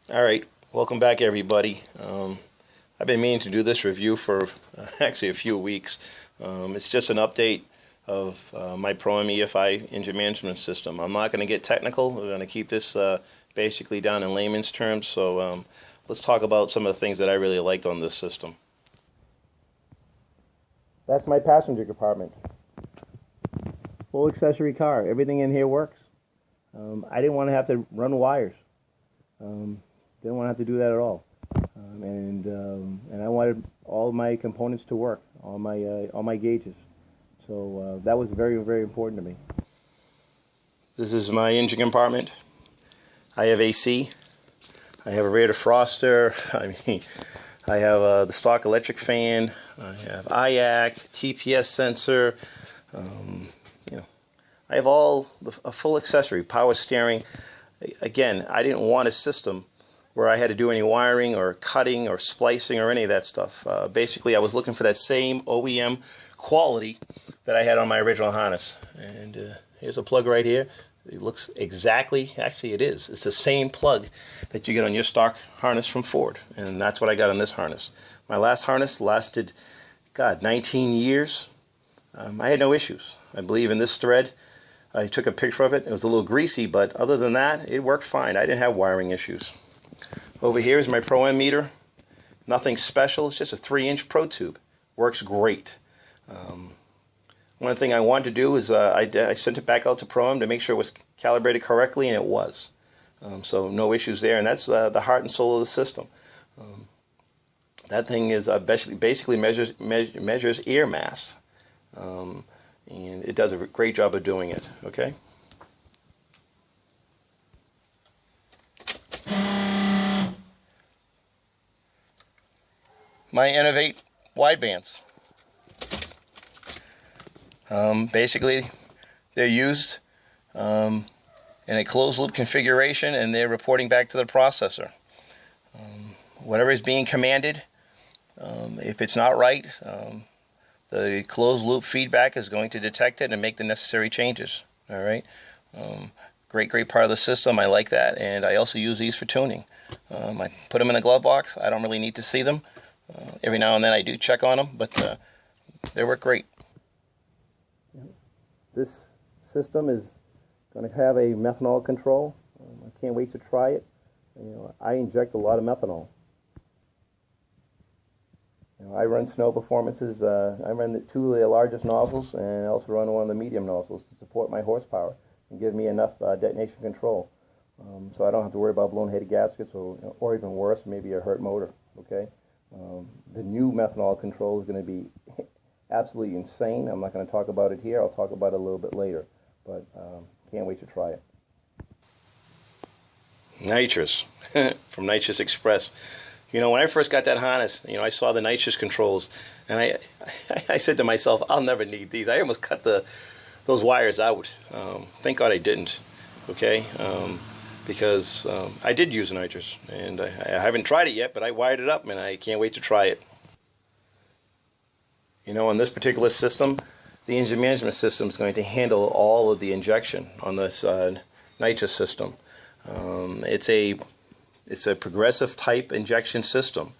All right, welcome back, everybody. I've been meaning to do this review for actually a few weeks. It's just an update of my Pro M EFI engine management system. I'm not going to get technical. We're going to keep this basically down in layman's terms. So let's talk about some of the things that I really liked on this system. That's my passenger compartment. Full accessory car. Everything in here works. I didn't want to have to run wires. Didn't want to have to do that at all, and I wanted all my components to work, all my gauges. So that was very, very important to me. This is my engine compartment. I have AC. I have a rear defroster. I have the stock electric fan. I have IAC, TPS sensor. I have a full accessory, power steering. Again, I didn't want a system where I had to do any wiring or cutting or splicing or any of that stuff. Basically, I was looking for that same OEM quality that I had on my original harness. And here's a plug right here. It looks exactly, actually it is. It's the same plug that you get on your stock harness from Ford. And that's what I got on this harness. My last harness lasted, 19 years. I had no issues. I believe in this thread. I took a picture of it. It was a little greasy, but other than that, it worked fine. I didn't have wiring issues. Over here is my Pro M meter. Nothing special. It's just a 3-inch Pro Tube. Works great. One thing I wanted to do is I sent it back out to Pro M to make sure it was calibrated correctly, and it was. So no issues there, and that's the heart and soul of the system. That thing is basically measures air mass. And it does a great job of doing it, okay? My Innovate widebands. Basically, they're used in a closed-loop configuration, and they're reporting back to the processor. Whatever is being commanded, if it's not right, the closed-loop feedback is going to detect it and make the necessary changes. All right, great part of the system. I like that, and I also use these for tuning. I put them in a glove box. I don't really need to see them. Every now and then I do check on them, but they work great. This system is going to have a methanol control. I can't wait to try it. I inject a lot of methanol. I run snow performances. I run two of the largest nozzles, and I also run one of the medium nozzles to support my horsepower and give me enough detonation control, so I don't have to worry about blown head gaskets or even worse, maybe a hurt motor. Okay, the new methanol control is going to be absolutely insane. I'm not going to talk about it here. I'll talk about it a little bit later, but can't wait to try it. Nitrous from Nitrous Express. When I first got that harness, I saw the nitrous controls, and I said to myself, I'll never need these. I almost cut those wires out. Thank God I didn't, okay? Because I did use nitrous, and I haven't tried it yet, but I wired it up, and I can't wait to try it. On this particular system, the engine management system is going to handle all of the injection on this nitrous system. It's a progressive type injection system.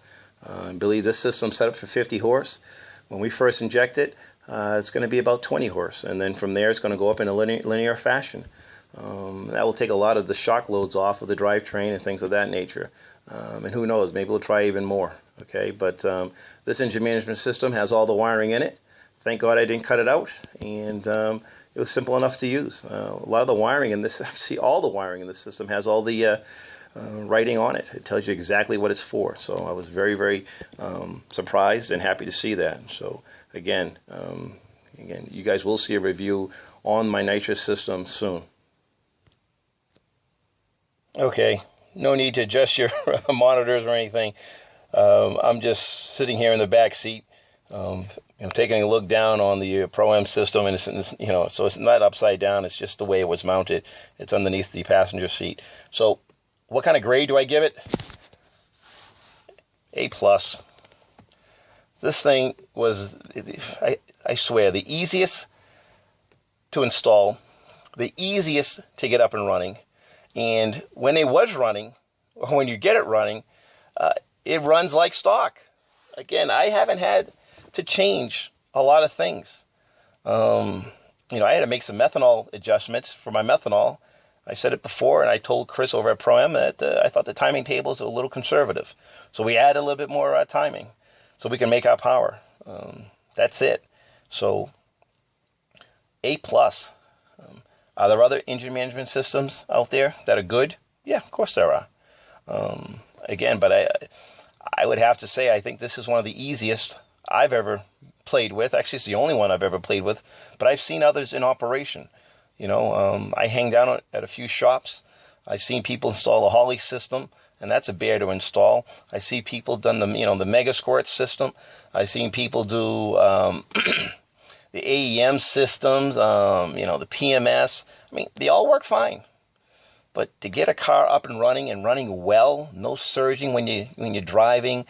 I believe this system's set up for 50 horse. When we first inject it, it's going to be about 20 horse, and then from there it's going to go up in a linear fashion. That will take a lot of the shock loads off of the drivetrain and things of that nature. And who knows, maybe we'll try even more. Okay, but this engine management system has all the wiring in it. Thank God I didn't cut it out, and it was simple enough to use. A lot of the wiring in this, actually all the wiring in this system has all the writing on it. It tells you exactly what it's for. So I was very, very surprised and happy to see that. So again, you guys will see a review on my nitrous system soon. Okay, no need to adjust your monitors or anything. I'm just sitting here in the back seat, taking a look down on the Pro M system, and it's, so it's not upside down. It's just the way it was mounted. It's underneath the passenger seat. So, what kind of grade do I give it? A+. This thing was, I swear, the easiest to install, the easiest to get up and running, and when it was running, or when you get it running, it runs like stock. Again, I haven't had to change a lot of things. You know, I had to make some methanol adjustments for my methanol. I said it before, and I told Chris over at Pro-M that I thought the timing tables are a little conservative. So we added a little bit more timing so we can make our power. That's it. So A+. Are there other engine management systems out there that are good? Yeah, of course there are. Again, but I would have to say I think this is one of the easiest I've ever played with. Actually, it's the only one I've ever played with, but I've seen others in operation. You know, I hang down at a few shops. I've seen people install the Holly system, and that's a bear to install. I see people done the Mega Squirt system. I've seen people do the AEM systems, the PMS. I mean, they all work fine. But to get a car up and running well, no surging when you're driving,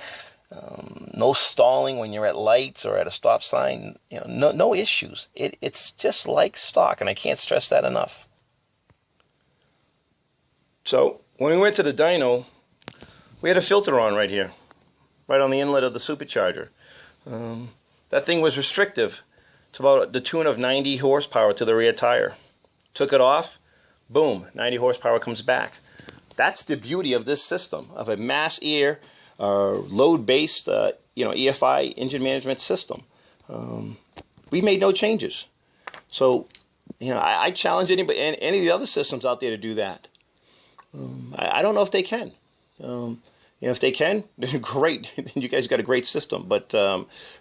no stalling when you're at lights or at a stop sign, no issues. It's just like stock, and I can't stress that enough. So when we went to the dyno, we had a filter on right here, right on the inlet of the supercharger. That thing was restrictive to about the tune of 90 horsepower to the rear tire. Took it off, boom, 90 horsepower comes back. That's the beauty of this system, of a mass air, load-based, EFI engine management system. We made no changes. So, I challenge anybody, any of the other systems out there to do that. I don't know if they can. If they can, then great. You guys got a great system. But,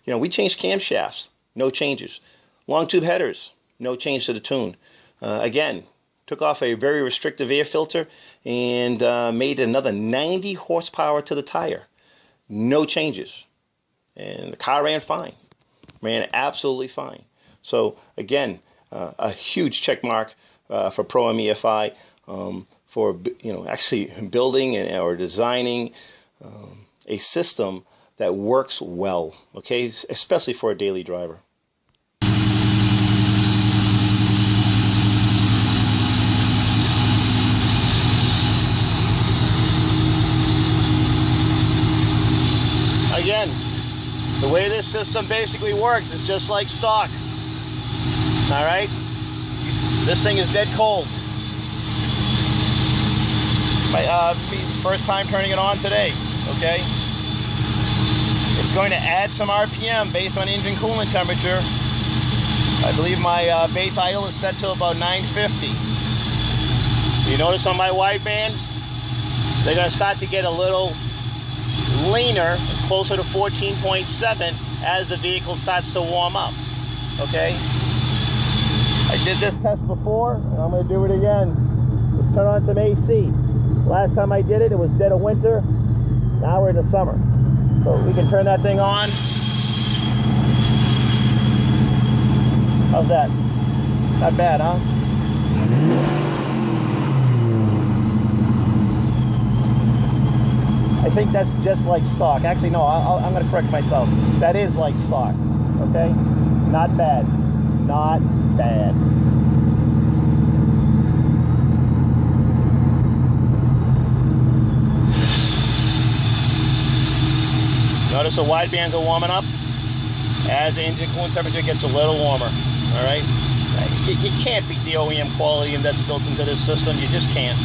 we changed camshafts, no changes. Long tube headers, no change to the tune. Again, took off a very restrictive air filter and made another 90 horsepower to the tire. No changes. And the car ran fine. Ran absolutely fine. So, again, a huge check mark for Pro-M EFI for, actually building or designing a system that works well, okay, especially for a daily driver. Again, the way this system basically works is just like stock. All right? This thing is dead cold. My first time turning it on today, okay? It's going to add some RPM based on engine coolant temperature. I believe my base idle is set to about 950. You notice on my wide bands, they're going to start to get a little leaner, closer to 14.7 as the vehicle starts to warm up. Okay? I did this test before, and I'm going to do it again. Let's turn on some AC. Last time I did it, it was dead of winter. Now we're in the summer. So we can turn that thing on. How's that? Not bad, huh? I think that's just like stock. Actually, no, I'm going to correct myself. That is like stock, okay? Not bad. Not bad. Notice the wide bands are warming up as the engine coolant temperature gets a little warmer, all right? You can't beat the OEM quality that's built into this system. You just can't.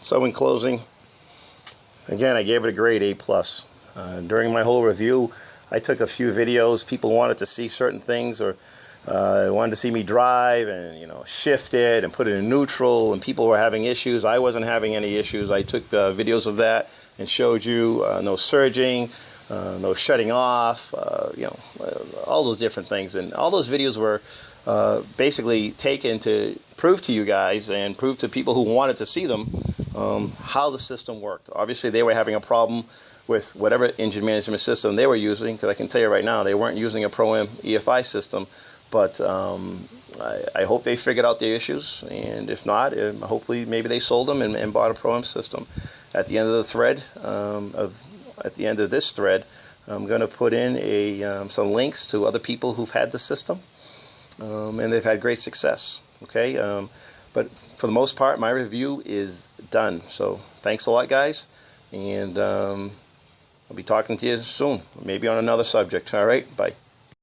So in closing, again, I gave it a grade A+. During my whole review, I took a few videos. People wanted to see certain things, or wanted to see me drive and shift it and put it in neutral, and people were having issues. I wasn't having any issues. I took videos of that and showed you no surging, no shutting off, all those different things. And all those videos were basically taken to prove to you guys and prove to people who wanted to see them how the system worked. Obviously, they were having a problem with whatever engine management system they were using, because I can tell you right now, they weren't using a Pro-M EFI system. But I hope they figured out the issues, and if not, hopefully maybe they sold them and bought a Pro-M system. At the end of the thread, at the end of this thread, I'm going to put in some links to other people who've had the system, and they've had great success. Okay, But for the most part, my review is done. So thanks a lot, guys, and I'll be talking to you soon, maybe on another subject. All right, bye.